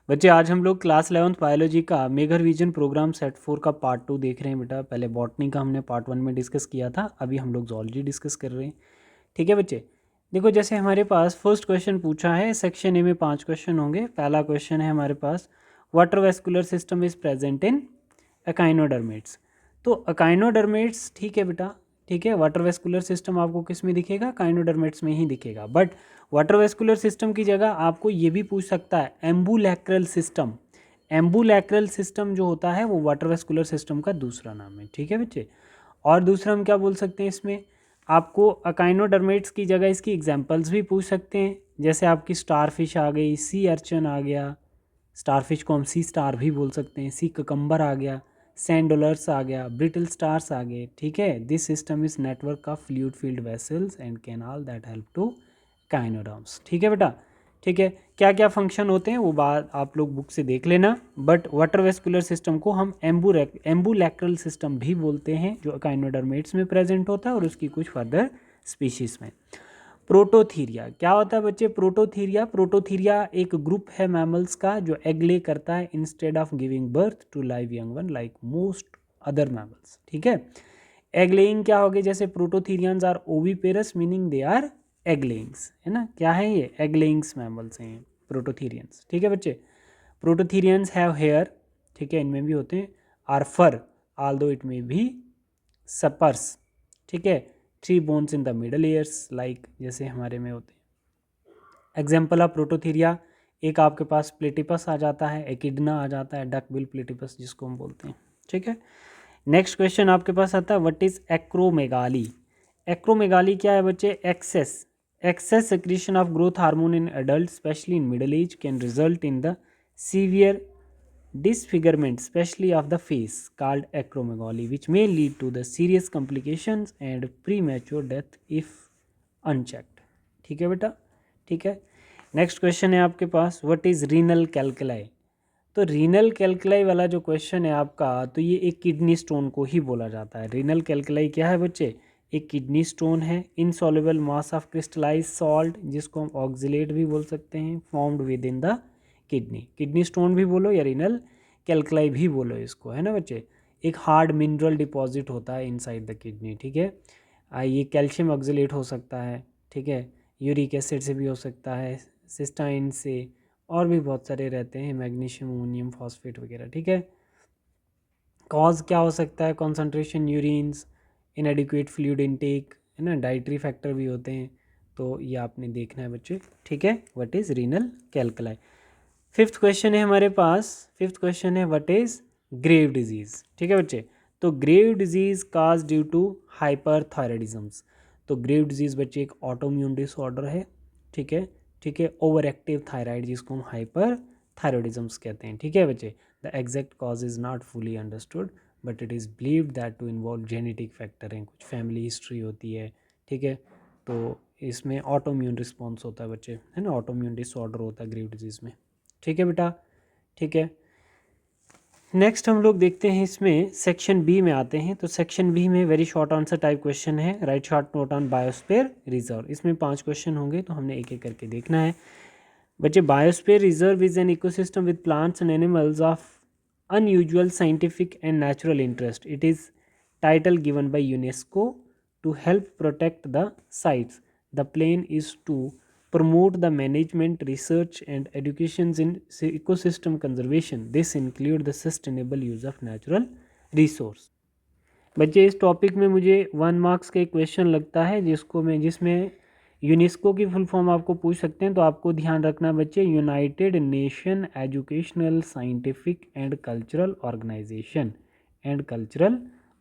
बच्चे आज हम लोग क्लास 11th बायोलॉजी का मेघर विजन प्रोग्राम सेट 4 का पार्ट 2 देख रहे हैं बेटा। पहले बॉटनी का हमने पार्ट 1 में डिस्कस किया था, अभी हम लोग जूलॉजी डिस्कस कर रहे हैं। ठीक है बच्चे, देखो जैसे हमारे पास फर्स्ट क्वेश्चन पूछा है, सेक्शन ए में 5 क्वेश्चन होंगे। पहला क्वेश्चन है हमारे पास, water vascular system is present in echinoderms. तो अकाइनोडर्मेट्स, ठीक है बेटा, ठीक है। वाटर वेस्कुलर सिस्टम आपको किस में दिखेगा? काइनोडर्मेट्स में ही दिखेगा। बट वाटर वेस्कुलर सिस्टम की जगह आपको ये भी पूछ सकता है एम्बुलैक्रल सिस्टम। एम्बुलैक्रल सिस्टम जो होता है वो वाटर वेस्कुलर सिस्टम का दूसरा नाम है। ठीक है बच्चे, और दूसरा हम क्या बोल सकते हैं इसमें, आपको अकाइनोडर्मेट्स की जगह इसकी एग्जांपल्स भी पूछ सकते हैं। जैसे आपकी स्टारफिश आ गई, सी अर्चन आ गया, स्टारफिश को हम सी स्टार भी बोल सकते हैं, सी ककम्बर आ गया, सैंड डॉलर्स आ गया, ब्रिटल स्टार्स आ गए। ठीक है, this system is network of fluid filled vessels and canal that help to echinoderms. ठीक है बेटा, ठीक है। क्या क्या फंक्शन होते हैं वो बात आप लोग बुक से देख लेना। बट वाटर वेस्कुलर सिस्टम को हम एम्बुलैक्रल सिस्टम भी बोलते हैं, जो काइनोडर्मेट्स में प्रेजेंट होता है और उसकी कुछ फर्दर स्पीशीज में। प्रोटोथीरिया क्या होता है बच्चे? प्रोटोथीरिया, प्रोटोथीरिया एक ग्रुप है मैमल्स का जो एग ले करता है instead of giving birth to live young one like most other mammals. ठीक है, एग लेइंग क्या हो गए? जैसे prototherians are oviparous meaning they are egg layings, है ना। क्या है ये? एग लेइंग्स मैमल्स हैं प्रोटोथीरियंस। ठीक है बच्चे, प्रोटोथीरियंस हैव हेयर, ठीक है, इनमें भी होते हैं, आर फर आल्दो इट में भी सपर्स। ठीक है, 3 bones in the middle years like जैसे हमारे में होते हैं। एग्जाम्पल ऑफ प्रोटोथीरिया, एक आपके पास प्लेटिपस आ जाता है, एकिडना आ जाता है, डक बिल प्लेटिपस जिसको हम बोलते हैं। ठीक है, नेक्स्ट क्वेश्चन आपके पास आता है, व्हाट इज एक्रोमेगाली। एक्रोमेगाली क्या है बच्चे? Excess secretion of growth hormone in adult specially in middle age can result in the severe disfigurement especially of the face called acromegaly which may lead to the serious complications and premature death if unchecked। ठीक है बेटा, ठीक है। Next question है आपके पास, what is renal कैल्कुलाई। तो renal कैल्कुलाई वाला जो क्वेश्चन है आपका, तो ये एक किडनी स्टोन को ही बोला जाता है। रीनल कैल्कुलाई क्या है बच्चे? एक किडनी स्टोन है, insoluble mass of crystallize salt जिसको हम ऑक्जिलेट भी बोल सकते हैं, formed within the kidney. Kidney stone भी बोलो या रीनल कैल्कुलाई भी बोलो इसको, है ना बच्चे। एक हार्ड मिनरल डिपॉजिट होता है इनसाइड द किडनी। ठीक है, ये कैल्शियम ऑक्जिलेट हो सकता है, ठीक है, यूरिक एसिड से भी हो सकता है, सिस्टाइन से, और भी बहुत सारे रहते हैं, मैग्नीशियम, अमोनियम फॉस्फेट वगैरह। ठीक है, कॉज क्या हो सकता है? कॉन्सेंट्रेशन, यूरिन्स, इनएडिक्वेट फ्लूइड इनटेक, है ना, डाइटरी फैक्टर भी होते हैं। तो ये आपने देखना है बच्चे। ठीक है, what is renal calculi. Fifth question है हमारे पास, फिफ्थ क्वेश्चन है व्हाट इज ग्रेव डिजीज। ठीक है बच्चे, तो Grave disease cause due to hyperthyroidisms. तो ग्रेव डिजीज बच्चे एक ऑटोम्यून डिसऑर्डर है। ठीक है, ठीक है, ओवर एक्टिव थायराइड जिसको हम हाइपर थायराइडिज्म्स कहते हैं। ठीक है बच्चे, the exact cause is not fully understood but it is believed that to involve genetic factor हैं, कुछ फैमिली हिस्ट्री होती है। ठीक है, तो इसमें ऑटोम्यून रिस्पॉन्स होता है बच्चे, है ना, ऑटोम्यून डिसऑर्डर होता है ग्रेव डिजीज़ में। ठीक है बेटा, ठीक है। नेक्स्ट हम लोग देखते हैं इसमें सेक्शन बी में आते हैं। तो सेक्शन बी में very short answer type question है, right short note on biosphere reserve. इसमें 5 क्वेश्चन होंगे तो हमने एक एक करके देखना है बच्चे। Biosphere reserve is an ecosystem with plants and animals of unusual scientific and natural interest. It is title given by UNESCO to help protect the sites. The plan is to promote the management, research and educations in ecosystem conservation. This include the sustainable use of natural resource। बच्चे इस topic में मुझे 1 marks का एक question लगता है जिसमें UNESCO की फुल फॉर्म आपको पूछ सकते हैं। तो आपको ध्यान रखना बच्चे, United Nation Educational Scientific and Cultural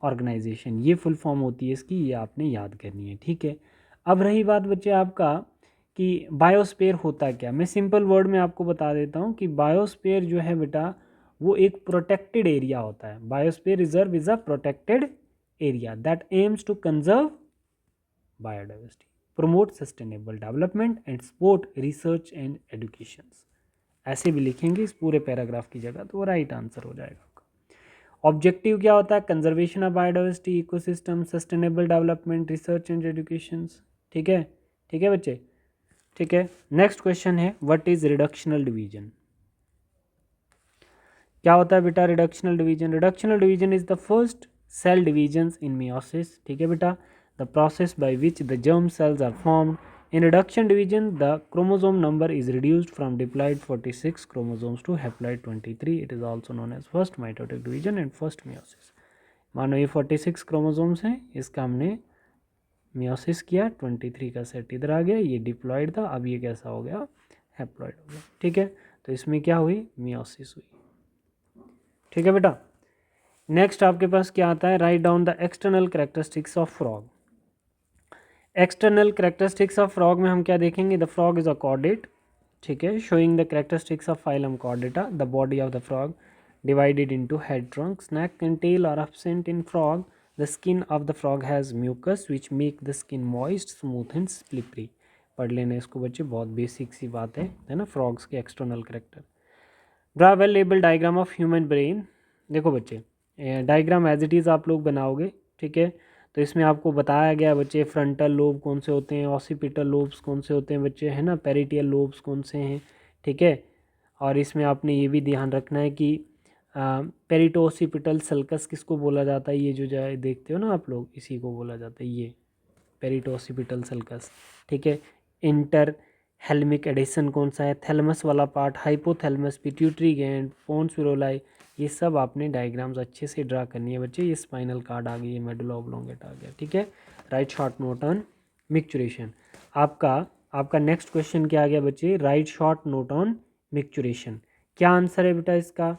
Organization, ये फुल फॉर्म होती है इसकी, ये आपने याद करनी है। ठीक है, अब रही बात बच्चे आपका कि बायोस्फीयर होता क्या। मैं सिंपल वर्ड में आपको बता देता हूँ कि बायोस्फीयर जो है बेटा वो एक प्रोटेक्टेड एरिया होता है। Biosphere reserve is a protected area that aims to conserve biodiversity, promote sustainable development and support research and education. ऐसे भी लिखेंगे इस पूरे पैराग्राफ की जगह तो वो राइट आंसर हो जाएगा आपका। ऑब्जेक्टिव क्या होता है? Conservation of biodiversity, ecosystem, sustainable development, research and education. ठीक है, ठीक है बच्चे, ठीक है। नेक्स्ट क्वेश्चन है व्हाट इज रिडक्शनल डिवीजन। क्या होता है बेटा reductional division? Reductional division is the first cell divisions in meiosis, ठीक है बेटा, the process by which the germ cells are formed. In reduction division, the chromosome number is reduced from diploid 46 chromosomes to haploid 23. It is also known as first mitotic division and first meiosis. मानो ये 46 chromosomes हैं, इसका हमने meiosis किया, 23 का set इधर आ गया, ये डिप्लॉइड था, अब ये कैसा हो गया, हैप्लॉइड हो गया, ठीक है. तो इसमें क्या हुई, मियोसिस हुई, ठीक है बेटा. नेक्स्ट आपके पास क्या आता है, write down the external characteristics of frog. External characteristics of frog में हम क्या देखेंगे, the frog is a chordate, ठीक है, showing the characteristics of phylum Chordata. The body of the frog divided into head, trunk, neck and tail are absent in frog. The skin of the frog has mucus which make the skin moist, smooth and slippery. पढ़ लेना इसको बच्चे, बहुत basic सी बात है ना, frogs के external character. Draw well label diagram of human brain. देखो बच्चे, डायग्राम एज इट इज़ आप लोग बनाओगे, ठीक है. तो इसमें आपको बताया गया बच्चे फ्रंटल लोब कौन से होते हैं, ऑसिपिटल लोब्स कौन से होते हैं बच्चे, है ना, पेरिटियल लोब्स कौन से हैं, ठीक है. और इसमें आपने ये भी ध्यान रखना है कि पेरिटोसिपिटल सल्कस किसको बोला जाता है, ये जो जाए देखते हो ना आप लोग, इसी को बोला जाता है ये पेरिटोसिपिटल सल्कस, ठीक है. इंटर हेल्मिक एडिशन कौन सा है, थैलमस वाला part, hypothalamus, pituitary gland, pons varolii, ये सब आपने डायग्राम्स अच्छे से ड्रा करनी है बच्चे. ये स्पाइनल कार्ड आ गई, ये मेडुला ऑब्लोंगेटा आ गया, ठीक है. Right short note on micturition. आपका नेक्स्ट क्वेश्चन क्या आ गया बच्चे, right short note on micturition. क्या आंसर है बेटा इसका,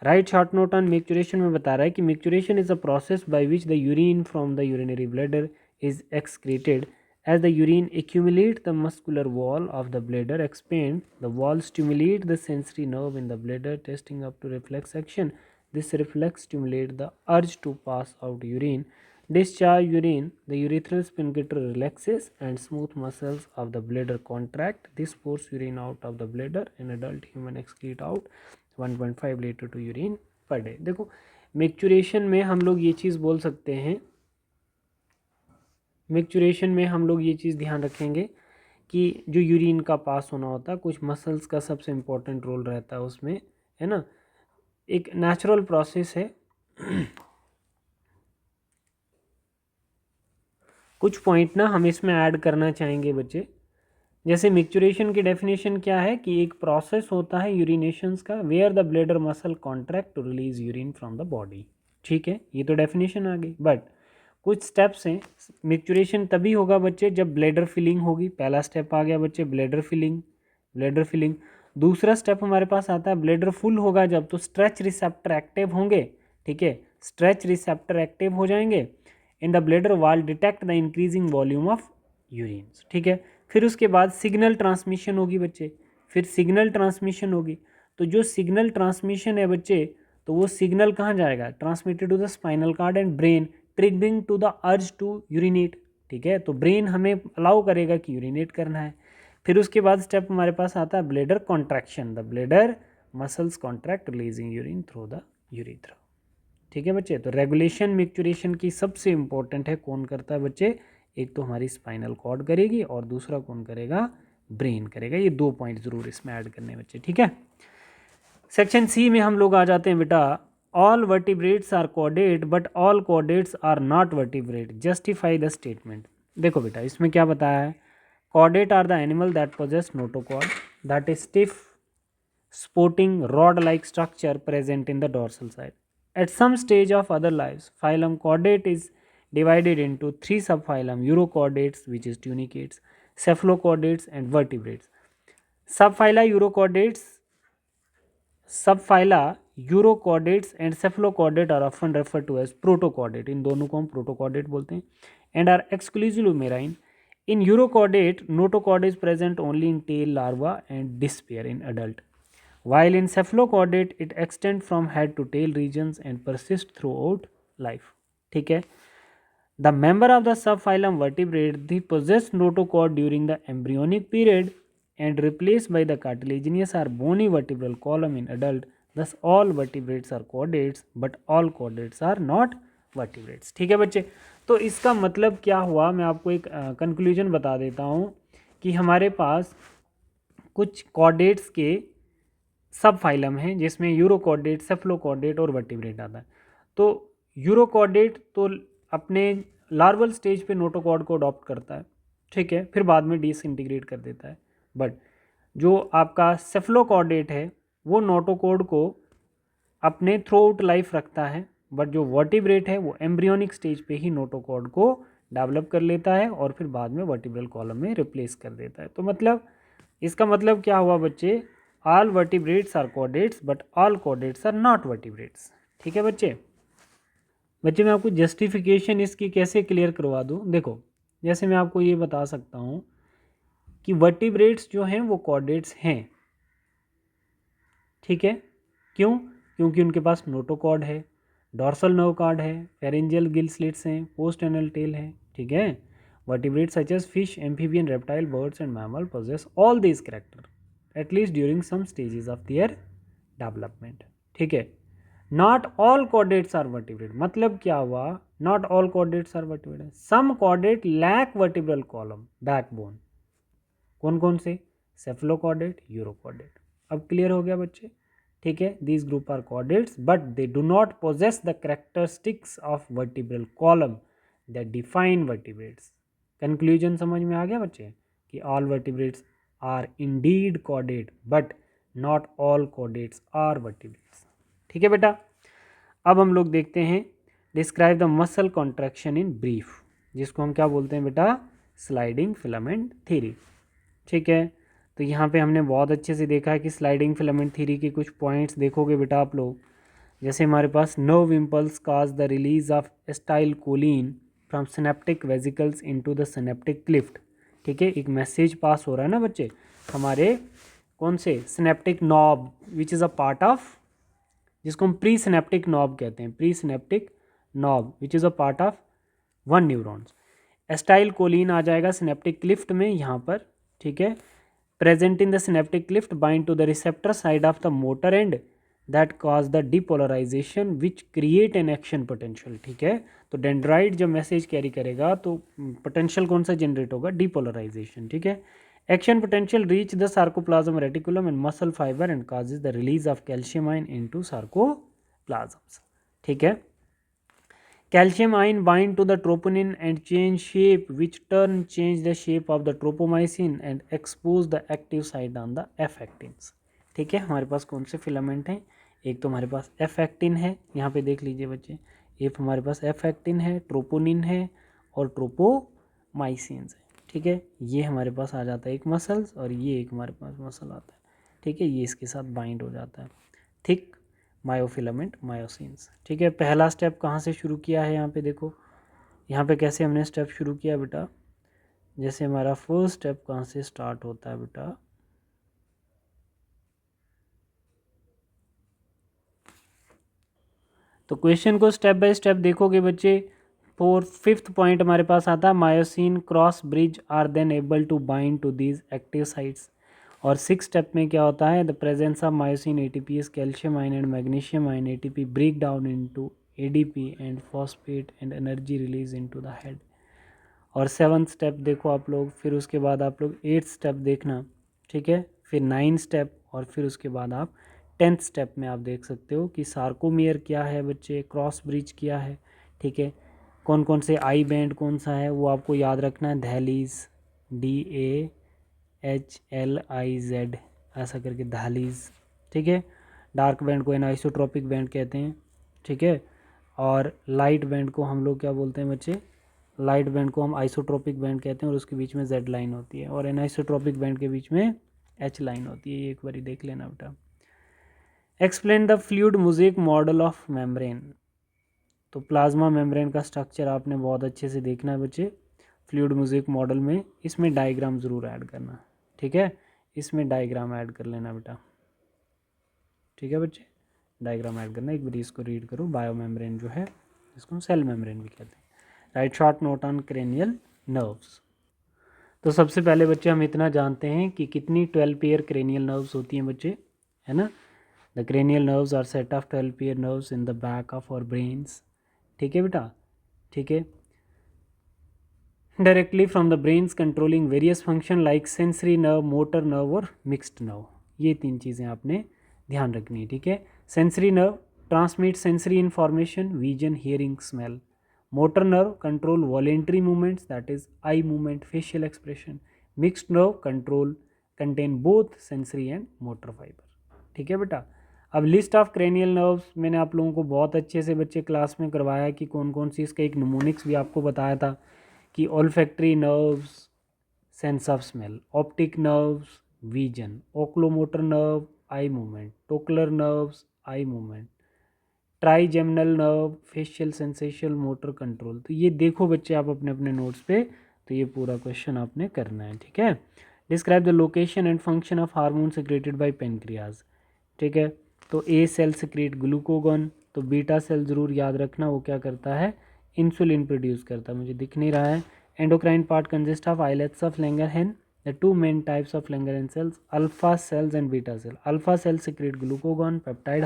right short note on micturition में बता रहा है कि micturition is a process by which the urine from the urinary bladder is excreted. As the urine accumulates, the muscular wall of the bladder expands. The wall stimulates the sensory nerve in the bladder, testing up to reflex action. This reflex stimulates the urge to pass out urine. Discharge urine. The urethral sphincter relaxes and smooth muscles of the bladder contract. This forces urine out of the bladder. An adult human excrete out 1.5 litre to urine per day. देखो micturition में हम लोग ये चीज़ बोल सकते हैं, micturition में हम लोग ये चीज़ ध्यान रखेंगे कि जो यूरिन का पास होना होता है, कुछ मसल्स का सबसे इम्पोर्टेंट रोल रहता है उसमें, है ना. एक नेचुरल प्रोसेस है. कुछ पॉइंट ना हम इसमें ऐड करना चाहेंगे बच्चे. जैसे मिक्चुरेशन की डेफिनेशन क्या है कि एक प्रोसेस होता है यूरिनेशंस का, where the bladder muscle contract to release urine from the body, ठीक है, ये तो डेफिनेशन आ गई. बट कुछ स्टेप्स हैं. मिक्चुरेशन तभी होगा बच्चे जब ब्लैडर फिलिंग होगी. पहला स्टेप आ गया बच्चे ब्लैडर फिलिंग. दूसरा स्टेप हमारे पास आता है ब्लैडर फुल होगा जब, तो स्ट्रेच रिसेप्टर एक्टिव होंगे, ठीक है, स्ट्रेच रिसेप्टर एक्टिव हो जाएंगे. In the bladder wall detect the increasing volume of urines, ठीक है. फिर उसके बाद सिग्नल ट्रांसमिशन होगी बच्चे, फिर सिग्नल ट्रांसमिशन होगी. तो जो सिग्नल ट्रांसमिशन है बच्चे, तो वो सिग्नल कहाँ जाएगा, transmitted to the spinal cord and brain, triggering to the urge to urinate, ठीक है. तो ब्रेन हमें अलाउ करेगा कि यूरिनेट करना है. फिर उसके बाद स्टेप हमारे पास आता है bladder contraction. The bladder muscles contract releasing urine through the urethra, ठीक है बच्चे. तो रेगुलेशन मिक्चुरेशन की सबसे इंपॉर्टेंट है, कौन करता है बच्चे, एक तो हमारी स्पाइनल कॉर्ड करेगी और दूसरा कौन करेगा, ब्रेन करेगा. ये 2 पॉइंट ज़रूर इसमें ऐड करने बच्चे, ठीक है. सेक्शन सी में हम लोग आ जाते हैं बेटा. All vertebrates are chordate but all chordates are not vertebrate, justify the statement. देखो बेटा इसमें क्या बताया है, chordate are the animal that possess notochord, that is stiff sporting rod-like structure present in the dorsal side. At some stage of other lives, phylum Chordate is divided into 3 subphylum: Urochordates, which is tunicates, Cephalochordates, and vertebrates. Subphyla Urochordates and Cephalochordate are often referred to as protochordate. इन दोनों को हम protochordate बोलते हैं. And are exclusively marine. In Urochordate, notochord is present only in tail, larva, and disc pair in adult. While in Cephalochordate, it extends from head to tail regions and persists throughout life. ठीक है. The member of the subphylum vertebrate, they possess notochord during the embryonic period and replaced by the cartilaginous or bony vertebral column in adult. Thus, all vertebrates are chordates, but all chordates are not vertebrates. ठीक है बच्चे. तो इसका मतलब क्या हुआ, मैं आपको एक कंक्लूजन बता देता हूँ कि हमारे पास कुछ chordates के सब फाइलम है जिसमें यूरोकॉर्डेट, सेफलोकॉर्डेट और वर्टिब्रेट आता है। तो यूरोकॉर्डेट तो अपने लार्वल स्टेज पे नोटोकॉर्ड को अडॉप्ट करता है, ठीक है, फिर बाद में डिसइंटीग्रेट कर देता है। बट जो आपका सेफलोकॉर्डेट है वो नोटोकॉर्ड को अपने थ्रू आउट लाइफ रखता है, बट जो वर्टिब्रेट है वो एम्ब्रियोनिक स्टेज पे ही नोटोकॉर्ड को डेवलप कर लेता है और फिर बाद में वर्टिब्रल कॉलम में रिप्लेस कर देता है। तो मतलब इसका मतलब क्या हुआ बच्चे, all vertebrates are chordates but all chordates are not vertebrates. ठीक है बच्चे। बच्चे मैं आपको जस्टिफिकेशन इसकी कैसे क्लियर करवा दूँ। देखो जैसे मैं आपको ये बता सकता हूँ कि वर्टिब्रेट्स जो हैं वो कॉर्डेट्स हैं, ठीक है। क्यों? क्योंकि उनके पास नोटोकॉर्ड है, डॉर्सल नर्व कार्ड है, फेरेंजियल गिल स्लिट्स हैं, पोस्ट एनल टेल है, ठीक है। Vertebrates such as fish, amphibian, reptile, birds and mammal possess all these character at least during some stages of their development, ठीक है। Not all chordates are vertebrate, मतलब क्या हुआ, not all chordates are vertebrate, some chordate lack vertebral column backbone. कौन कौन से? सेफलोकॉर्डेट, urochordate. अब clear हो गया बच्चे, ठीक है। These group are chordates but they do not possess the characteristics of vertebral column that define vertebrates. Conclusion समझ में आ गया बच्चे कि all vertebrates are indeed chordate but not all chordates are vertebrates. ठीक है बेटा। अब हम लोग देखते हैं describe the muscle contraction in brief, जिसको हम क्या बोलते हैं बेटा, स्लाइडिंग फिलामेंट थ्योरी। ठीक है। तो यहाँ पे हमने बहुत अच्छे से देखा है कि स्लाइडिंग फिलामेंट थ्योरी के कुछ पॉइंट्स देखोगे बेटा आप लोग। जैसे हमारे पास nerve impulse cause the release of acetylcholine from synaptic vesicles into the synaptic cleft. ठीक है, एक मैसेज पास हो रहा है ना बच्चे हमारे कौन से synaptic knob which is a part of, जिसको हम प्री सिनेप्टिक नॉब कहते हैं, pre synaptic knob which is a part of one neurons. Acetylcholine आ जाएगा सिनेप्टिक क्लिफ्ट में यहाँ पर, ठीक है। Present in the synaptic cleft bind to the receptor site of the motor end that cause the depolarisation which create an action potential. ठीक है, तो डेंड्राइट जब मैसेज कैरी करेगा तो पोटेंशियल कौन सा जनरेट होगा, डिपोलराइजेशन। ठीक है, action potential reach the sarcoplasm reticulum and muscle fibre and causes the release of calcium ion into sarcoplasms. ठीक है, calcium ion bind to the troponin and change shape, which turn change the shape of the tropomyosin and expose the active site on the F actins। ठीक है, हमारे पास कौन से filament हैं, एक तो हमारे पास F एक्टिन है, यहाँ पे देख लीजिए बच्चे, एक हमारे पास F एक्टिन है, ट्रोपोनिन है और ट्रोपोमाइसिन्स है। ठीक है, ये हमारे पास आ जाता है एक मसल्स और ये एक हमारे पास मसल आता है। ठीक है, ये इसके साथ बाइंड हो जाता है, थिक मायोफिलामेंट मायोसिन्स। ठीक है, पहला स्टेप कहाँ से शुरू किया है, यहाँ पे देखो, यहाँ पे कैसे हमने स्टेप शुरू किया बेटा, जैसे हमारा फर्स्ट स्टेप कहाँ से स्टार्ट होता है बेटा, तो क्वेश्चन को स्टेप बाय स्टेप देखोगे बच्चे। फिफ्थ पॉइंट हमारे पास आता है myosin cross bridge are then able to bind to these active sites. और सिक्स स्टेप में क्या होता है, the presence of myosin ATPase calcium ion and magnesium ion ATP break down into ADP and phosphate and energy release into the head. और seventh step देखो आप लोग, फिर उसके बाद आप लोग एट्थ स्टेप देखना, ठीक है, फिर नाइन्थ स्टेप और फिर उसके बाद आप टेंथ स्टेप में आप देख सकते हो कि सार्कोमियर क्या है बच्चे, क्रॉस ब्रिज क्या है। ठीक है, कौन कौन से आई बैंड कौन सा है वो आपको याद रखना है, दहलीज, DAHLIZ ऐसा करके दहलीज। ठीक है, डार्क बैंड को एनाइसोट्रॉपिक बैंड कहते हैं। ठीक है, और लाइट बैंड को हम लोग क्या बोलते हैं बच्चे, लाइट बैंड को हम आइसोट्रॉपिक बैंड कहते हैं और उसके बीच में Z लाइन होती है, और एनाइसोट्रॉपिक बैंड के बीच में H लाइन होती है। ये एक बार देख लेना बेटा। Explain the fluid mosaic model of membrane. तो प्लाज्मा मेम्ब्रेन का स्ट्रक्चर आपने बहुत अच्छे से देखना है बच्चे, फ्लूइड मोज़ेक मॉडल में इसमें डायग्राम ज़रूर ऐड करना। ठीक है, इसमें डायग्राम ऐड कर लेना बेटा। ठीक है बच्चे, डायग्राम ऐड करना, एक बार इसको रीड करो। बायो मेम्ब्रेन जो है इसको हम सेल मेम्ब्रेन भी कहते हैं। Right short note on cranial nerves. तो सबसे पहले बच्चे हम इतना जानते हैं कि कितनी 12 पेयर क्रेनियल नर्व्स होती हैं बच्चे, है ना। The cranial nerves are set of 12 pair nerves in the back of our brains. ठीक है बेटा, ठीक है, directly from the brains controlling various function like sensory nerve, motor nerve और मिक्स्ड नर्व। ये तीन चीज़ें आपने ध्यान रखनी है, ठीक है। Sensory nerve transmit sensory information, vision, hearing, smell. Motor nerve control voluntary movements, that is eye movement, facial expression. Mixed nerve control contain both sensory and motor fibre, ठीक है बेटा। अब लिस्ट ऑफ क्रेनियल नर्व्स मैंने आप लोगों को बहुत अच्छे से बच्चे क्लास में करवाया कि कौन कौन सी, इसका एक निमोनिक्स भी आपको बताया था कि olfactory nerves sense of smell, optic nerves vision, oculomotor nerve eye movement, trochlear nerves eye movement, trigeminal nerve facial sensation motor control. तो ये देखो बच्चे आप अपने अपने नोट्स पे, तो ये पूरा क्वेश्चन आपने करना है, ठीक है। Describe the location and function of hormone secreted by pancreas, ठीक है। तो ए सेल सिक्रेट ग्लूकोगन, तो बीटा सेल जरूर याद रखना, वो क्या करता है, इंसुलिन प्रोड्यूस करता है, मुझे दिख नहीं रहा है। Endocrine part consist of islets of Langerhans, the two main types of Langerhans cells, alpha cells and beta cell. Alpha cell secrete glucagon peptide